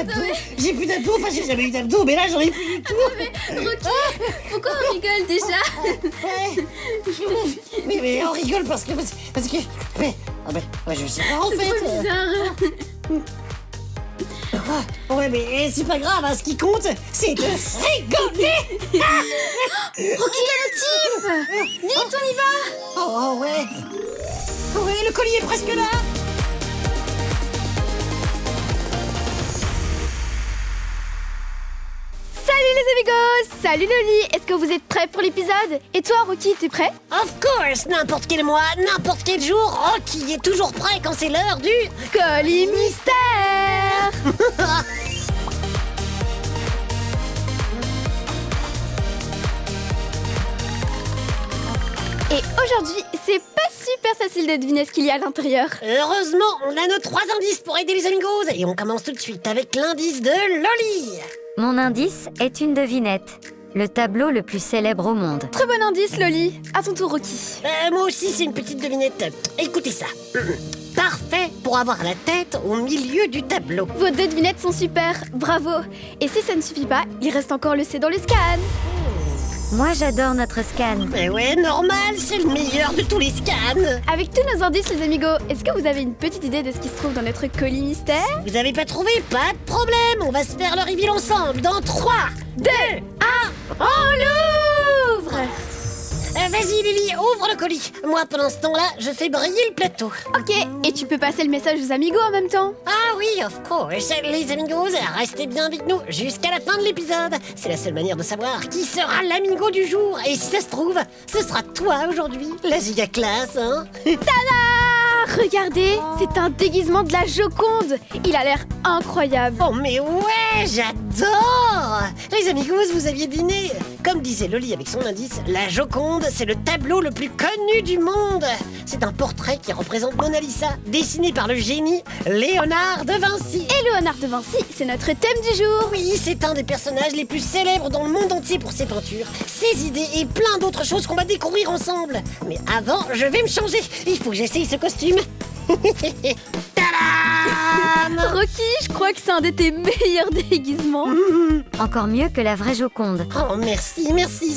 d'abdos. J'ai plus d'abdos, enfin j'ai jamais eu d'abdos, mais là j'en ai plus du tout. Mais Rocky, pourquoi on rigole déjà? Mais on rigole parce que... Mais je sais pas en fait. C'est trop bizarre. Ouais, mais c'est pas grave, hein, ce qui compte, c'est de rigoler. Rocky, la notif! Vite, on y va! Oh ouais. Ouais, le colis est presque là. Salut les amigos! Salut Loli! Est-ce que vous êtes prêts pour l'épisode? Et toi, Rocky, t'es prêt? Of course, n'importe quel mois, n'importe quel jour, Rocky est toujours prêt quand c'est l'heure du... Colis mystère! Et aujourd'hui, c'est pas super facile de deviner ce qu'il y a à l'intérieur. Heureusement, on a nos 3 indices pour aider les amigos. Et on commence tout de suite avec l'indice de Loli. Mon indice est une devinette. Le tableau le plus célèbre au monde. Très bon indice, Loli. À ton tour, Rocky. Moi aussi, c'est une petite devinette. Écoutez ça. Parfait pour avoir la tête au milieu du tableau. Vos 2 devinettes sont super, bravo. Et si ça ne suffit pas, il reste encore le C dans le scan. Moi, j'adore notre scan. Mais ouais, normal, c'est le meilleur de tous les scans. Avec tous nos indices, les amigos, est-ce que vous avez une petite idée de ce qui se trouve dans notre colis mystère? Vous avez pas trouvé? Pas de problème. On va se faire le reveal ensemble dans 3, 2, 1. On l'ouvre! Vas-y, Lily, ouvre le colis. Moi, pendant ce temps-là, je fais briller le plateau. Ok, et tu peux passer le message aux amigos en même temps? Ah oui, of course. Les amigos, restez bien avec nous jusqu'à la fin de l'épisode. C'est la seule manière de savoir qui sera l'amigo du jour. Et si ça se trouve, ce sera toi aujourd'hui, la giga classe, hein. Regardez, c'est un déguisement de la Joconde. Il a l'air incroyable. Oh mais ouais, j'adore. Les amigos, vous aviez deviné. Comme disait Loli avec son indice, la Joconde, c'est le tableau le plus connu du monde. C'est un portrait qui représente Mona Lisa, dessiné par le génie Léonard de Vinci. Et Léonard de Vinci, c'est notre thème du jour. Oui, c'est un des personnages les plus célèbres dans le monde entier pour ses peintures, ses idées et plein d'autres choses qu'on va découvrir ensemble. Mais avant, je vais me changer. Il faut que j'essaye ce costume. Tadam! Rocky, je crois que c'est un de tes meilleurs déguisements. Encore mieux que la vraie Joconde. Oh merci,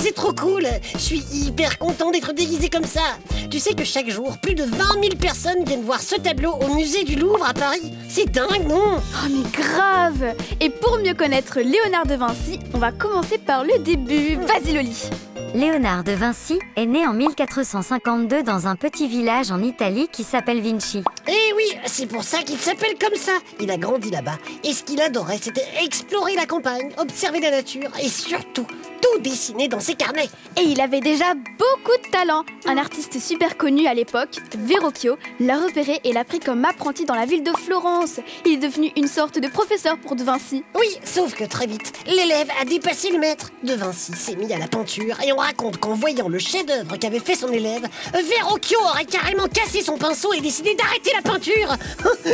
c'est trop cool. Je suis hyper content d'être déguisé comme ça. Tu sais que chaque jour, plus de 20 000 personnes viennent voir ce tableau au musée du Louvre à Paris. C'est dingue, non? Oh mais grave. Et pour mieux connaître Léonard de Vinci, on va commencer par le début. Vas-y Loli. Léonard de Vinci est né en 1452 dans un petit village en Italie qui s'appelle Vinci. Eh oui, c'est pour ça qu'il s'appelle comme ça. Il a grandi là-bas et ce qu'il adorait, c'était explorer la campagne, observer la nature et surtout tout dessiner dans ses carnets. Et il avait déjà beaucoup de talent. Un artiste super connu à l'époque, Verrocchio, l'a repéré et l'a pris comme apprenti dans la ville de Florence. Il est devenu une sorte de professeur pour de Vinci. Oui, sauf que très vite, l'élève a dépassé le maître. De Vinci s'est mis à la peinture et on raconte qu'en voyant le chef-d'œuvre qu'avait fait son élève, Verrocchio aurait carrément cassé son pinceau et décidé d'arrêter la peinture.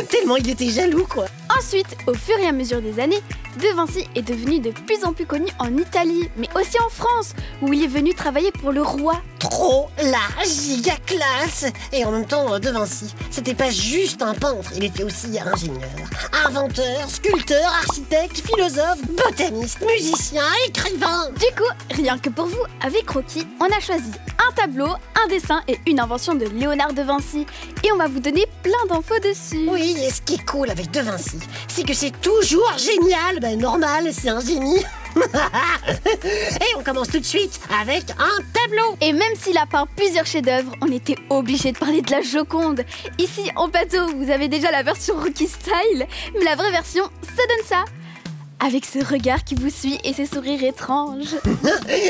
Tellement il était jaloux, quoi. Ensuite, au fur et à mesure des années, De Vinci est devenu de plus en plus connu en Italie, mais aussi en France, où il est venu travailler pour le roi. Trop la giga classe. Et en même temps, De Vinci, c'était pas juste un peintre, il était aussi ingénieur, inventeur, sculpteur, architecte, philosophe, botaniste, musicien, écrivain. Du coup, rien que pour vous, avec Rocky, on a choisi un tableau, un dessin et une invention de Léonard de Vinci. Et on va vous donner plein d'infos dessus. Oui, et ce qui est cool avec De Vinci, c'est que c'est toujours génial. Ben normal, c'est un génie. Et on commence tout de suite avec un tableau. Et même s'il a peint plusieurs chefs-d'œuvre, on était obligé de parler de la Joconde. Ici, en bateau, vous avez déjà la version Rocky Style, mais la vraie version, ça donne ça. Avec ce regard qui vous suit et ses sourires étranges.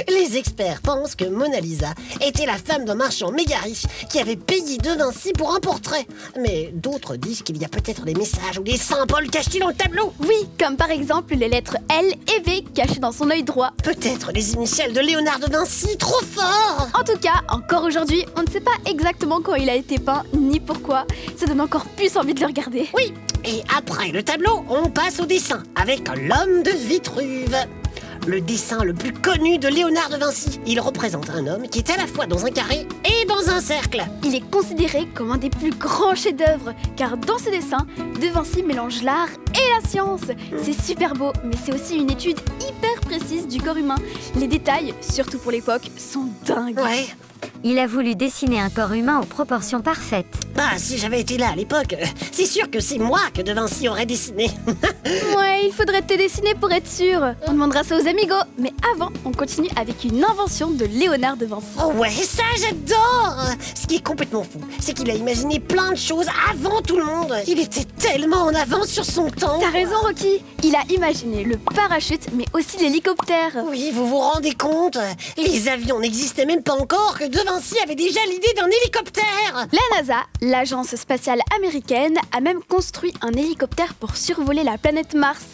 Les experts pensent que Mona Lisa était la femme d'un marchand méga riche qui avait payé De Vinci pour un portrait. Mais d'autres disent qu'il y a peut-être des messages ou des symboles cachés dans le tableau. Oui, comme par exemple les lettres L et V cachées dans son œil droit. Peut-être les initiales de Léonard de Vinci, trop fort. En tout cas, encore aujourd'hui, on ne sait pas exactement quand il a été peint ni pourquoi. Ça donne encore plus envie de le regarder. Oui, et après le tableau, on passe au dessin avec l'homme de Vitruve. Le dessin le plus connu de Léonard de Vinci. Il représente un homme qui est à la fois dans un carré et et dans un cercle. Il est considéré comme un des plus grands chefs-d'œuvre, car dans ses dessins, De Vinci mélange l'art et la science. C'est super beau, mais c'est aussi une étude hyper précise du corps humain. Les détails, surtout pour l'époque, sont dingues. Ouais. Il a voulu dessiner un corps humain aux proportions parfaites. Bah, si j'avais été là à l'époque, c'est sûr que c'est moi que De Vinci aurait dessiné. Ouais, il faudrait te dessiner pour être sûr. On demandera ça aux amigos. Mais avant, on continue avec une invention de Léonard de Vinci. Oh ouais, ça j'adore. Ce qui est complètement fou, c'est qu'il a imaginé plein de choses avant tout le monde. Il était tellement en avance sur son temps. T'as raison, Rocky. Il a imaginé le parachute, mais aussi l'hélicoptère. Oui, vous vous rendez compte? Les avions n'existaient même pas encore que De Vinci avait déjà l'idée d'un hélicoptère. La NASA, l'agence spatiale américaine, a même construit un hélicoptère pour survoler la planète Mars.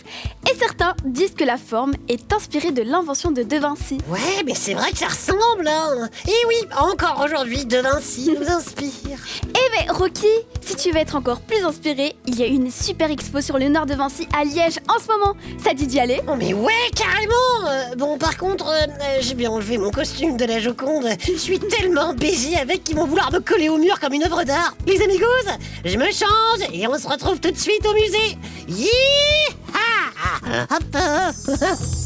Et certains disent que la forme est inspirée de l'invention de Vinci. Ouais, mais c'est vrai que ça ressemble, hein. Et oui, encore aujourd'hui, De Vinci nous inspire. Eh ben Rocky, si tu veux être encore plus inspiré, il y a une super expo sur Léonard de Vinci à Liège en ce moment. Ça dit d'y aller? Oh mais ouais, carrément. Bon, par contre, j'ai bien enlevé mon costume de la Joconde. Je suis tellement baisée avec qu'ils vont vouloir me coller au mur comme une œuvre d'art. Les amigos, je me change et on se retrouve tout de suite au musée.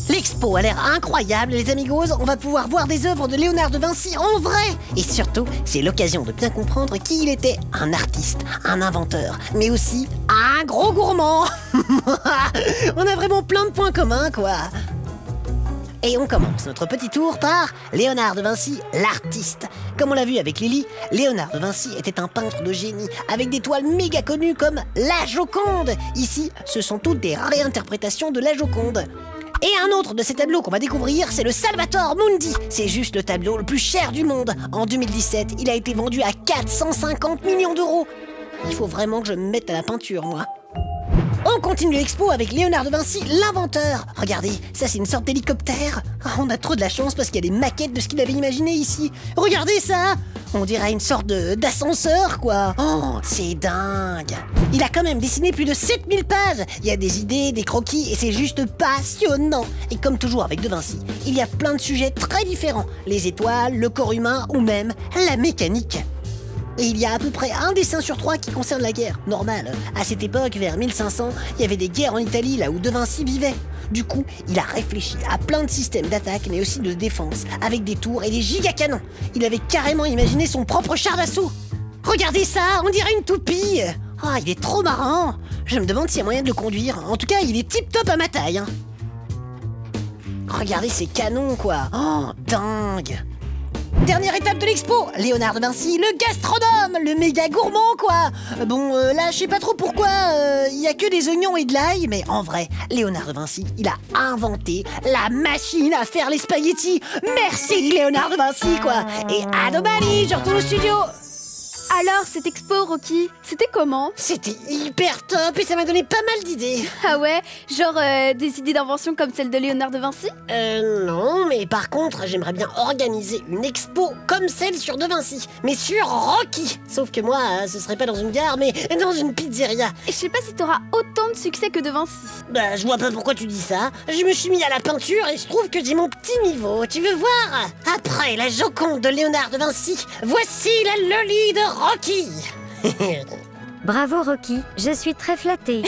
L'expo a l'air incroyable, les amigos. On va pouvoir voir des œuvres de Léonard de Vinci en vrai. Et surtout, c'est l'occasion de bien comprendre qui il était. Un artiste, un inventeur, mais aussi un gros gourmand. On a vraiment plein de points communs, quoi. Et on commence notre petit tour par Léonard de Vinci, l'artiste. Comme on l'a vu avec Lily, Léonard de Vinci était un peintre de génie, avec des toiles méga connues comme la Joconde. Ici, ce sont toutes des réinterprétations de la Joconde. Et un autre de ces tableaux qu'on va découvrir, c'est le Salvator Mundi. C'est juste le tableau le plus cher du monde. En 2017, il a été vendu à 450 millions d'euros. Il faut vraiment que je me mette à la peinture, moi. On continue l'expo avec Léonard de Vinci, l'inventeur. Regardez, ça c'est une sorte d'hélicoptère. Oh, on a trop de la chance parce qu'il y a des maquettes de ce qu'il avait imaginé ici. Regardez ça. On dirait une sorte d'ascenseur, quoi. Oh, c'est dingue. Il a quand même dessiné plus de 7000 pages. Il y a des idées, des croquis et c'est juste passionnant. Et comme toujours avec De Vinci, il y a plein de sujets très différents. Les étoiles, le corps humain ou même la mécanique. Et il y a à peu près un dessin sur 3 qui concerne la guerre. Normal, à cette époque, vers 1500, il y avait des guerres en Italie, là où De Vinci vivait. Du coup, il a réfléchi à plein de systèmes d'attaque, mais aussi de défense, avec des tours et des gigacanons. Il avait carrément imaginé son propre char d'assaut. Regardez ça, on dirait une toupie. Oh, il est trop marrant. Je me demande s'il y a moyen de le conduire. En tout cas, il est tip-top à ma taille, hein. Regardez ces canons, quoi. Oh, dingue. Dernière étape de l'expo, Léonard de Vinci, le gastronome, le méga gourmand, quoi. Bon, là, je sais pas trop pourquoi, il y a que des oignons et de l'ail, mais en vrai, Léonard de Vinci, il a inventé la machine à faire les spaghettis. Merci, Léonard de Vinci, quoi. Et à domani, je retourne au studio. Alors, cette expo, Rocky, c'était comment? C'était hyper top et ça m'a donné pas mal d'idées. Ah ouais? Genre des idées d'invention comme celle de Léonard de Vinci? Non, mais par contre, j'aimerais bien organiser une expo comme celle sur De Vinci, mais sur Rocky. Sauf que moi, ce serait pas dans une gare, mais dans une pizzeria. Et je sais pas si t'auras autant de succès que De Vinci. Bah, je vois pas pourquoi tu dis ça. Je me suis mis à la peinture et je trouve que j'ai mon petit niveau. Tu veux voir? Après la Joconde de Léonard de Vinci, voici la Loli de Rocky. Bravo Rocky, je suis très flattée.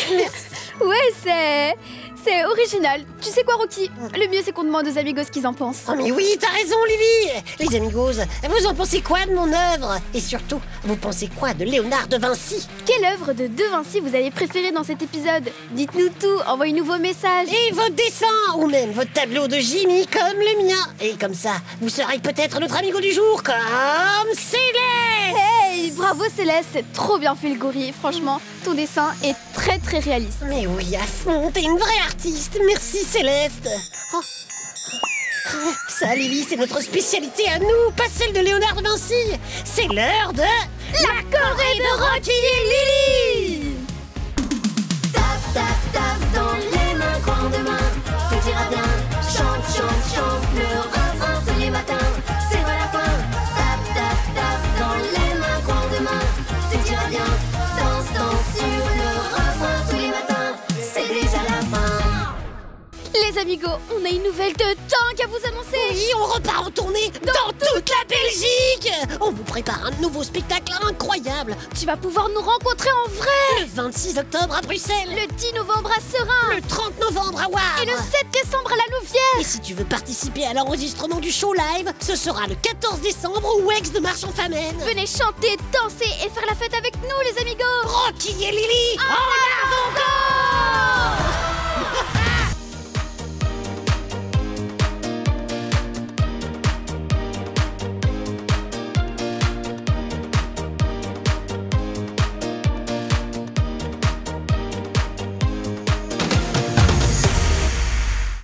Ouais, c'est original. Tu sais quoi, Rocky? Le mieux, c'est qu'on demande aux amigos ce qu'ils en pensent. Oh mais oui, t'as raison, Lily. Les amigos, vous en pensez quoi de mon œuvre? Et surtout, vous pensez quoi de Léonard de Vinci? Quelle œuvre de Vinci vous avez préférée dans cet épisode? Dites-nous tout, envoyez-nous vos messages. Et vos dessins, ou même vos tableaux de Jimmy comme le mien. Et comme ça, vous serez peut-être notre amigo du jour, comme Céleste. Hey, bravo Céleste, c'est trop bien fait le gorille. Franchement, ton dessin est très très réaliste. Mais oui, à fond, t'es une vraie artiste. Merci Céleste. Oh. Ça, Lily, c'est notre spécialité à nous, pas celle de Léonard de Vinci. C'est l'heure de la Corée de Rocky et Lily. Tap, tap, tap dans les mains, grandement, tout ira bien. Chante, chante, chante le refrain tous les matins. C'est pas la fin. Tap, tap, tap dans les mains, grandement, tout ira bien. Danse, danse sur le refrain tous les matins. C'est déjà la fin. Les amigos, on a une nouvelle de dingue à vous annoncer. Oui, on repart en tournée dans toute la Belgique. On vous prépare un nouveau spectacle incroyable. Tu vas pouvoir nous rencontrer en vrai. Le 26 octobre à Bruxelles. Le 10 novembre à Serein. Le 30 novembre à Wavre. Et le 7 décembre à la Louvière. Et si tu veux participer à l'enregistrement du show live, ce sera le 14 décembre au Wex de Marche-en-Famenne. Venez chanter, danser et faire la fête avec nous les amigos. Rocky et Lily, En avant-garde.